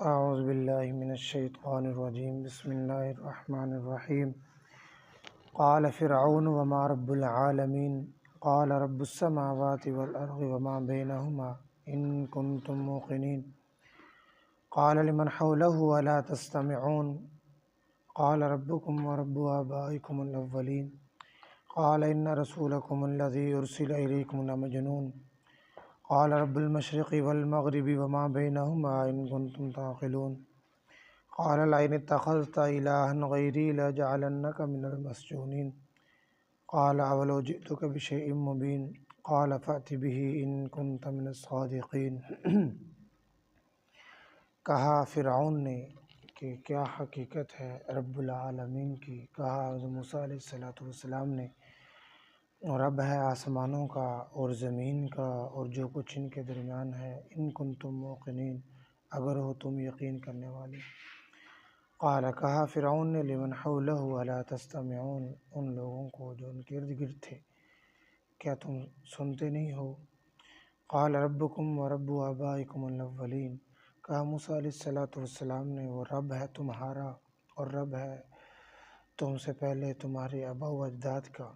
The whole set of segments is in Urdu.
اعوذ باللہ من الشیطان الرجیم بسم اللہ الرحمن الرحیم قال فرعون وما رب العالمین قال رب السماوات والارض وما بینہما ان کنتم موقنین قال لمن حوله الا تستمعون قال ربكم ورب آبائكم الاولین قال ان رسولكم الذي ارسل الیکم لمجنون قال رب المشرق والمغرب وما بينهما إن كنتم تعقلون قال لئن اتخذت إلها غيري لأجعلنك من المسجونين قال أولو جئتك بشيء مبين قال فأت به إن كنت من الصادقين کہا فرعون نے کہ کیا حقیقت ہے رب العالمین کی. کہا حضرت موسیٰ علیہ السلام نے رب ہے آسمانوں کا اور زمین کا اور جو کچھ ان کے درمیان ہے. ان کنتم موقنین اگر ہو تم یقین کرنے والے. قال کہا فرعون نے لمن حولہ الا تستمعون ان لوگوں کو جو ان کے ارد گرد تھے کیا تم سنتے نہیں ہو. قال ربکم ورب آبائکم الاولین کہا موسیٰ علیہ السلام نے وہ رب ہے تمہارا اور رب ہے تم سے پہلے تمہارے آباء و اجداد کا.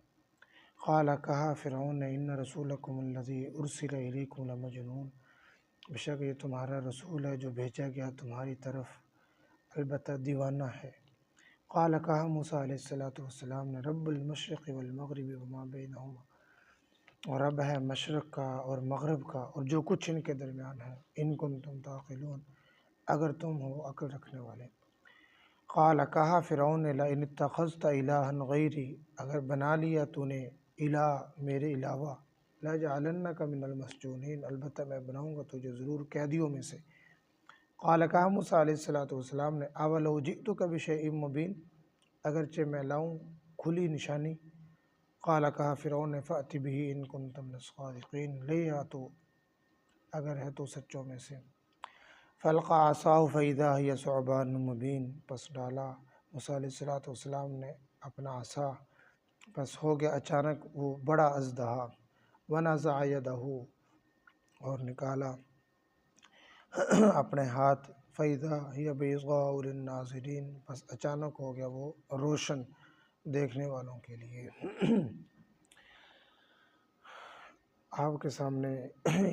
قال کہا فرعون نے ان رسولکم الذی ارسل الیکم لمجنون بے شک یہ تمہارا رسول ہے جو بھیجا گیا تمہاری طرف البتہ دیوانہ ہے. قال کہا موسیٰ علیہ السلام نے رب المشرق والمغرب وما بینہما اور رب ہے مشرق کا اور مغرب کا اور جو کچھ ان کے درمیان ہے. ان کنتم تعقلون اگر تم ہو عقل رکھنے والے. قال کہا فرعون نے لئن اتخذت الہا غیری اگر بنا لیا تو نے الہ میرے علاوہ لَأَجْعَلَنَّكَ مِنَ الْمَسْجُونِينَ البتہ میں بناؤں گا تجھے ضرور قیدیوں میں سے. قال کہا موسیٰ علیہ السلام نے اولو جئتک بشیء مبین اگرچہ میں لاؤں کھلی نشانی. قال کہا فرعون نے فأت بہ ان کنت من الصادقین لے آ تو اگر ہے تو سچوں میں سے. فالقى عصاه فاذا هي ثعبان مبین پس ڈالا موسیٰ علیہ السلام نے اپنا عصا پس ہو گیا اچانک وہ بڑا اژدہا. ونزع یدہ اور نکالا اپنے ہاتھ فاذا هي بيضاء للناظرین پس اچانک ہو گیا وہ روشن دیکھنے والوں کے لیے. آپ کے سامنے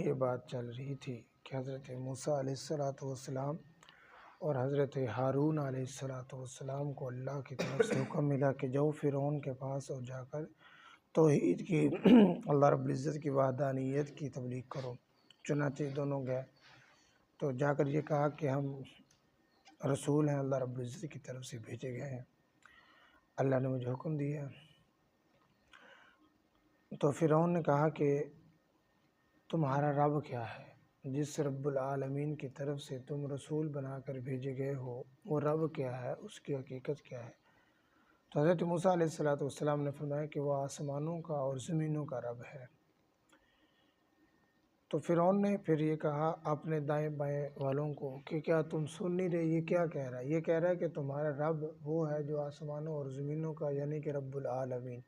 یہ بات چل رہی تھی کہ حضرت موسیٰ علیہ السلام اور حضرت ہارون علیہ السلام کو اللہ کی طرف سے حکم ملا کہ جاؤ فرعون کے پاس اور جا کر توحید کی اللہ رب العزت کی وحدانیت کی تبلیغ کرو. چنانچہ دونوں گئے تو جا کر یہ کہا کہ ہم رسول ہیں اللہ رب العزت کی طرف سے بھیجے گئے ہیں اللہ نے مجھے حکم دیا. تو فرعون نے کہا کہ تمہارا رب کیا ہے جس رب العالمین کی طرف سے تم رسول بنا کر بھیجے گئے ہو وہ رب کیا ہے اس کی حقیقت کیا ہے. تو حضرت موسیٰ علیہ السلام نے فرمایا کہ وہ آسمانوں کا اور زمینوں کا رب ہے. تو فرعون نے پھر یہ کہا اپنے دائیں بائیں والوں کو کہ کیا تم سن نہیں رہے یہ کیا کہہ رہا ہے. یہ کہہ رہا ہے کہ تمہارا رب وہ ہے جو آسمانوں اور زمینوں کا یعنی کہ رب العالمین.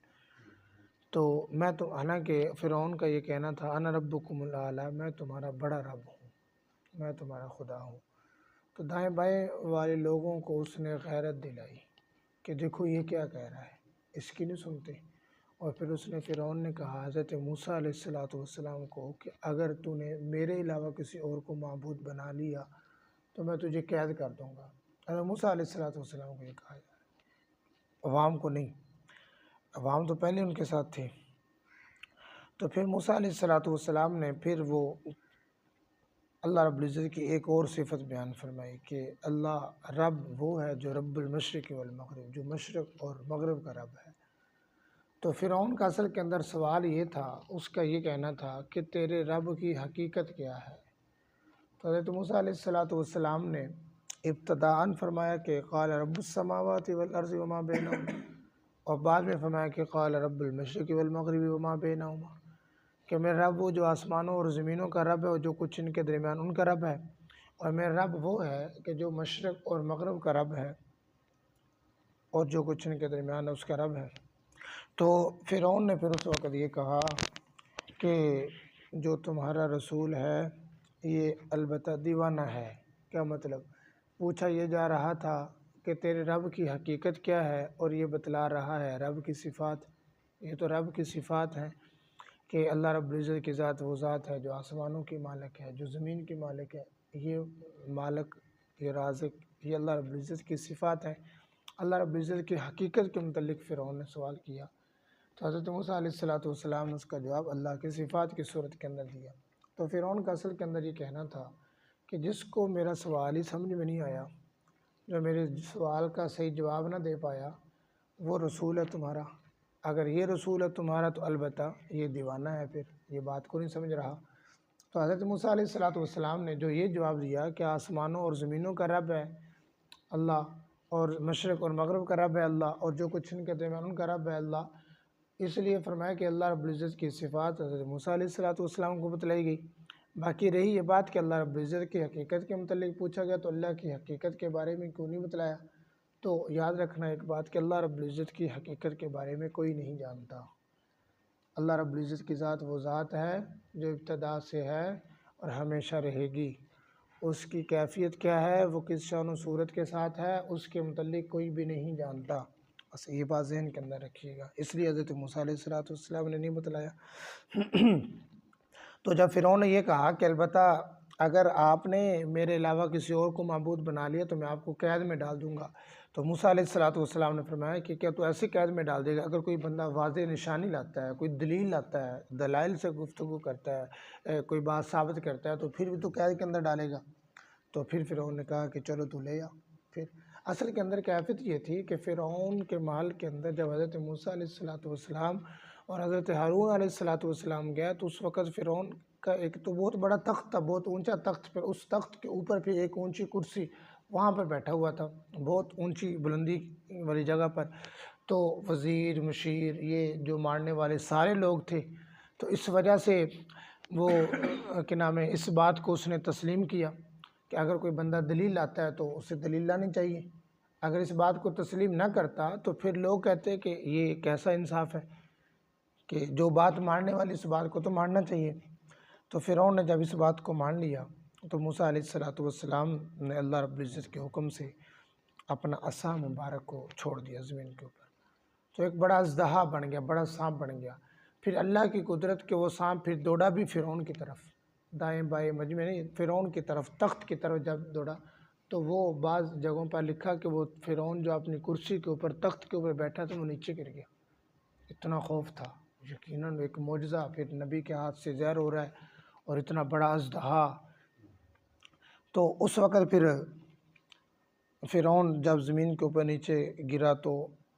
تو میں تو حالانکہ فرعون کا یہ کہنا تھا انا ربکم الاعلی میں تمہارا بڑا رب ہوں میں تمہارا خدا ہوں. تو دائیں بائیں والے لوگوں کو اس نے غیرت دلائی کہ دیکھو یہ کیا کہہ رہا ہے اس کی نہیں سنتے. اور پھر اس نے فرعون نے کہا حضرت موسیٰ علیہ السلام کو کہ اگر تو نے میرے علاوہ کسی اور کو معبود بنا لیا تو میں تجھے قید کر دوں گا. حضرت موسیٰ علیہ السلام کو یہ کہا عوام کو نہیں عوام تو پہلے ان کے ساتھ تھے. تو پھر موسیٰ علیہ السلام نے پھر وہ اللہ رب العزت کی ایک اور صفت بیان فرمائی کہ اللہ رب وہ ہے جو رب المشرق والمغرب جو مشرق اور مغرب کا رب ہے. تو فرعون کا اصل کے اندر سوال یہ تھا اس کا یہ کہنا تھا کہ تیرے رب کی حقیقت کیا ہے. تو حضرت موسیٰ علیہ السلام نے ابتداءً فرمایا کہ قال رب السماوات والارض وما بینہما اور بعد میں فرمایا کہ قال رب المشرق والمغرب وما بینہما کہ میرا رب وہ جو آسمانوں اور زمینوں کا رب ہے اور جو کچھ ان کے درمیان ان کا رب ہے اور میرا رب وہ ہے کہ جو مشرق اور مغرب کا رب ہے اور جو کچھ ان کے درمیان ہے اس کا رب ہے. تو فرعون نے پھر اس وقت یہ کہا کہ جو تمہارا رسول ہے یہ البتہ دیوانہ ہے. کیا مطلب پوچھا یہ جا رہا تھا کہ تیرے رب کی حقیقت کیا ہے، اور یہ بتلا رہا ہے رب کی صفات۔ یہ تو رب کی صفات ہیں کہ اللہ رب العزت کی ذات وہ ذات ہے جو آسمانوں کی مالک ہے، جو زمین کی مالک ہے، یہ مالک، یہ رازق، یہ اللہ رب العزت کی صفات ہیں۔ اللہ رب العزت کی حقیقت کے متعلق فرعون نے سوال کیا، تو حضرت موسیٰ علیہ السلام نے اس کا جواب اللہ کی صفات کی صورت کے اندر دیا۔ تو فرعون کا اصل کے اندر یہ کہنا تھا کہ جس کو میرا سوال ہی سمجھ میں نہیں آیا، جو میرے سوال کا صحیح جواب نہ دے پایا، وہ رسول ہے تمہارا۔ اگر یہ رسول ہے تمہارا تو البتہ یہ دیوانہ ہے، پھر یہ بات کو نہیں سمجھ رہا۔ تو حضرت موسیٰ علیہ السلام نے جو یہ جواب دیا کہ آسمانوں اور زمینوں کا رب ہے اللہ، اور مشرق اور مغرب کا رب ہے اللہ، اور جو کچھ ان کے درمیان ان کا رب ہے اللہ، اس لیے فرمایا کہ اللہ رب العزت کی صفات حضرت موسیٰ علیہ السلام کو بتلائی گئی۔ باقی رہی یہ بات کہ اللہ رب العزت کی حقیقت کے متعلق پوچھا گیا تو اللہ کی حقیقت کے بارے میں کیوں نہیں بتلایا؟ تو یاد رکھنا ایک بات کہ اللہ رب العزت کی حقیقت کے بارے میں کوئی نہیں جانتا۔ اللہ رب العزت کی ذات وہ ذات ہے جو ابتدا سے ہے اور ہمیشہ رہے گی۔ اس کی کیفیت کیا ہے، وہ کس شان و صورت کے ساتھ ہے، اس کے متعلق کوئی بھی نہیں جانتا۔ بس یہ بات ذہن کے اندر رکھیے گا، اس لیے حضرت موسیٰ علیہ السلام نے نہیں بتلایا۔ تو جب فرعون نے یہ کہا کہ البتہ اگر آپ نے میرے علاوہ کسی اور کو معبود بنا لیا تو میں آپ کو قید میں ڈال دوں گا، تو موسیٰ علیہ السلام نے فرمایا کہ کیا تو ایسی قید میں ڈال دے گا؟ اگر کوئی بندہ واضح نشانی لاتا ہے، کوئی دلیل لاتا ہے، دلائل سے گفتگو کرتا ہے، کوئی بات ثابت کرتا ہے، تو پھر بھی تو قید کے اندر ڈالے گا۔ تو پھر فرعون نے کہا کہ چلو تو لے آ۔ پھر اصل کے اندر کیفیت یہ تھی کہ فرعون کے محل کے اندر جب حضرت موسیٰ علیہ السلام اور حضرت ہارون علیہ السلام گیا تو اس وقت فرعون کا ایک تو بہت بڑا تخت تھا، بہت اونچا تخت، پھر اس تخت کے اوپر پھر ایک اونچی کرسی، وہاں پر بیٹھا ہوا تھا، بہت اونچی بلندی والی جگہ پر۔ تو وزیر، مشیر، یہ جو مارنے والے سارے لوگ تھے، تو اس وجہ سے وہ کیا نام ہے، اس بات کو اس نے تسلیم کیا کہ اگر کوئی بندہ دلیل لاتا ہے تو اسے دلیل لانی چاہیے۔ اگر اس بات کو تسلیم نہ کرتا تو پھر لوگ کہتے کہ یہ کیسا انصاف ہے کہ جو بات ماننے والی اس بات کو تو ماننا چاہیے۔ تو فرعون نے جب اس بات کو مان لیا تو موسیٰ علیہ السلام نے اللہ رب العزت کے حکم سے اپنا عصا مبارک کو چھوڑ دیا زمین کے اوپر، تو ایک بڑا اژدہا بن گیا، بڑا سانپ بن گیا۔ پھر اللہ کی قدرت کے وہ سانپ پھر دوڑا بھی فرعون کی طرف، دائیں بائیں مجمع نہیں، فرعون کی طرف، تخت کی طرف جب دوڑا تو وہ بعض جگہوں پر لکھا کہ وہ فرعون جو اپنی کرسی کے اوپر، تخت کے اوپر بیٹھا تھا، وہ نیچے گر گیا۔ اتنا خوف تھا، یقیناً ایک معجزہ، پھر نبی کے ہاتھ سے زہر ہو رہا ہے اور اتنا بڑا اژدہا۔ تو اس وقت پھر فرعون جب زمین کے اوپر نیچے گرا تو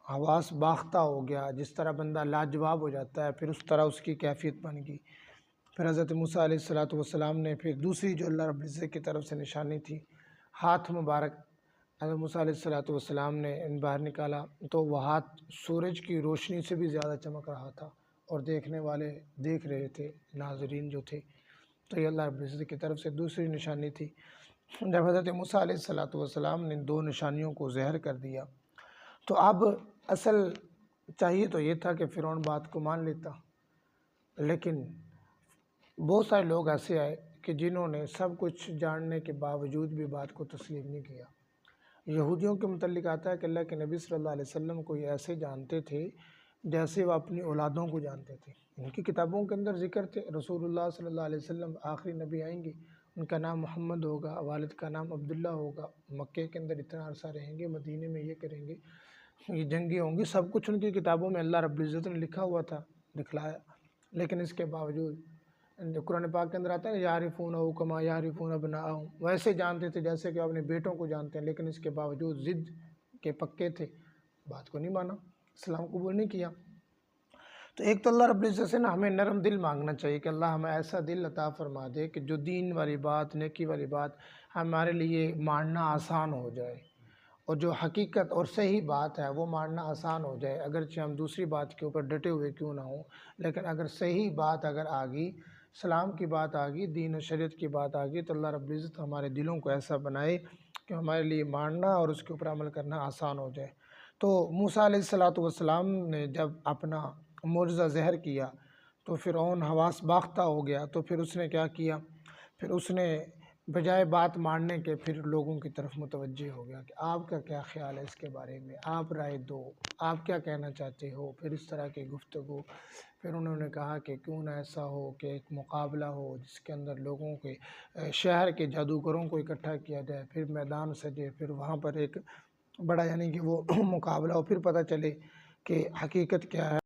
حواس باختہ ہو گیا، جس طرح بندہ لاجواب ہو جاتا ہے، پھر اس طرح اس کی کیفیت بن گئی۔ پھر حضرت موسیٰ علیہ السلام نے پھر دوسری جو اللہ رب العزت کی طرف سے نشانی تھی، ہاتھ مبارک حضرت موسیٰ علیہ السلام نے باہر نکالا تو وہ ہاتھ سورج کی روشنی سے بھی زیادہ چمک رہا تھا، اور دیکھنے والے دیکھ رہے تھے، ناظرین جو تھے۔ تو یہ اللہ رب العزت کی طرف سے دوسری نشانی تھی۔ جب حضرت موسیٰ علیہ السلام نے دو نشانیوں کو ظاہر کر دیا تو اب اصل چاہیے تو یہ تھا کہ فرعون بات کو مان لیتا، لیکن بہت سارے لوگ ایسے آئے کہ جنہوں نے سب کچھ جاننے کے باوجود بھی بات کو تسلیم نہیں کیا۔ یہودیوں کے متعلق آتا ہے کہ اللہ کے نبی صلی اللہ علیہ وسلم کو یہ ایسے جانتے تھے جیسے وہ اپنی اولادوں کو جانتے تھے۔ ان کی کتابوں کے اندر ذکر تھے رسول اللہ صلی اللہ علیہ وسلم آخری نبی آئیں گے، ان کا نام محمد ہوگا، والد کا نام عبداللہ ہوگا، مکے کے اندر اتنا عرصہ رہیں گے، مدینے میں یہ کریں گے، یہ جنگی ہوں گی، سب کچھ ان کی کتابوں میں اللہ رب العزت نے لکھا ہوا تھا، دکھلایا۔ لیکن اس کے باوجود قرآن پاک کے اندر آتا ہے یعرفونہ کما یعرفون ابناءہم، ویسے جانتے تھے جیسے کہ وہ اپنے بیٹوں کو جانتے ہیں، لیکن اس کے باوجود ضد کے پکے تھے، بات کو نہیں مانا، اسلام قبول نہیں کیا۔ تو ایک تو اللہ رب العزت سے ہمیں نرم دل مانگنا چاہیے کہ اللہ ہمیں ایسا دل عطا فرما دے کہ جو دین والی بات، نیکی والی بات ہمارے لیے ماننا آسان ہو جائے، اور جو حقیقت اور صحیح بات ہے وہ ماننا آسان ہو جائے، اگرچہ ہم دوسری بات کے اوپر ڈٹے ہوئے کیوں نہ ہوں، لیکن اگر صحیح بات اگر آ گئی، اسلام کی بات آ گئی، دین و شریعت کی بات آ گئی، تو اللہ رب العزت ہمارے دلوں کو ایسا بنائے کہ ہمارے لیے ماننا اور اس کے اوپر عمل کرنا آسان ہو جائے۔ تو موسیٰ علیہ السلام نے جب اپنا معجزہ ظاہر کیا تو فرعون حواس باختہ ہو گیا، تو پھر اس نے کیا کیا، پھر اس نے بجائے بات ماننے کے پھر لوگوں کی طرف متوجہ ہو گیا کہ آپ کا کیا خیال ہے اس کے بارے میں، آپ رائے دو، آپ کیا کہنا چاہتے ہو، پھر اس طرح کی گفتگو۔ پھر انہوں نے کہا کہ کیوں نہ ایسا ہو کہ ایک مقابلہ ہو جس کے اندر لوگوں کے شہر کے جادوگروں کو اکٹھا کیا جائے، پھر میدان سجے، پھر وہاں پر ایک بڑا یعنی کہ وہ مقابلہ ہو، پھر پتہ چلے کہ حقیقت کیا ہے۔